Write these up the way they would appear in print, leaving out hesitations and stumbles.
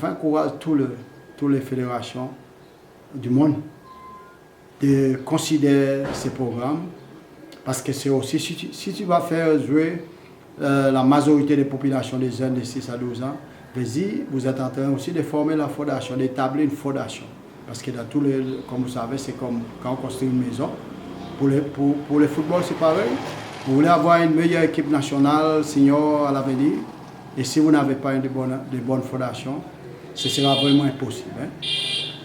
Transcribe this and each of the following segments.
fais encourage toutes les fédérations du monde de considérer ces programmes parce que c'est aussi, si tu vas faire jouer la majorité des populations des jeunes de 6 à 12 ans, vas-y, vous êtes en train aussi de former la fondation, d'établir une fondation. Parce que dans tous les, comme vous savez, c'est comme quand on construit une maison. Pour le football, c'est pareil. Vous voulez avoir une meilleure équipe nationale, senior à l'avenir, et si vous n'avez pas de bonnes fondations, ce sera vraiment impossible. Hein?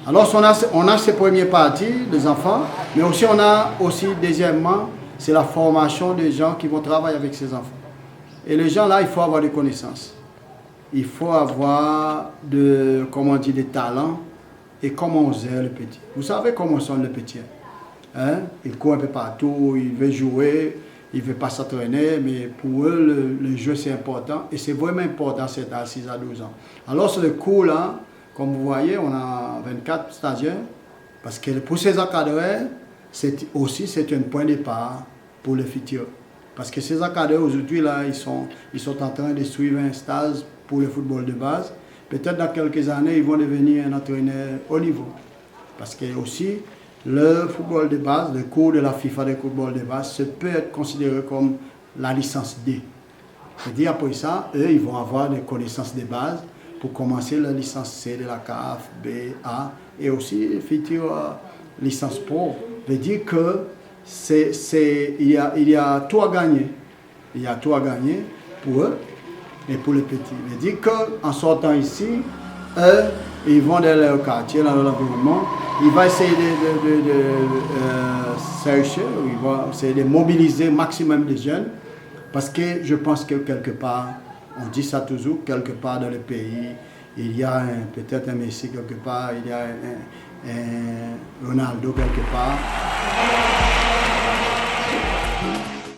Alors, on a ces premières parties des enfants, mais aussi on a aussi, deuxièmement, c'est la formation des gens qui vont travailler avec ces enfants. Et les gens là, il faut avoir des connaissances. Il faut avoir des talents et comment on gère le petit. Vous savez comment sont les petits. Hein? Ils courent un peu partout, ils veulent jouer, ils ne veulent pas s'entraîner, mais pour eux, le jeu c'est important. Et c'est vraiment important, c'est à 6 à 12 ans. Alors, sur le cours là, comme vous voyez, on a 24 stagiaires, parce que pour ces encadreurs, c'est un point de départ pour le futur. Parce que ces encadreurs, aujourd'hui, là, ils sont en train de suivre un stage pour le football de base. Peut-être dans quelques années, ils vont devenir un entraîneur haut niveau. Parce que aussi, le football de base, le cours de la FIFA de football de base, ça peut être considéré comme la licence D. C'est-à-dire après ça, eux, ils vont avoir des connaissances de base pour commencer la licence C de la CAF, B, A, et aussi future licence pro. Veut dire que il y a tout à gagner. Il y a tout à gagner pour eux et pour les petits. Veut dire qu'en sortant ici, eux, ils vont dans leur quartier, dans leur environnement, ils vont essayer de chercher, ils vont essayer de mobiliser le maximum de jeunes, parce que je pense que quelque part, on dit ça toujours, quelque part dans le pays, il y a peut-être un Messi quelque part, il y a un Ronaldo quelque part,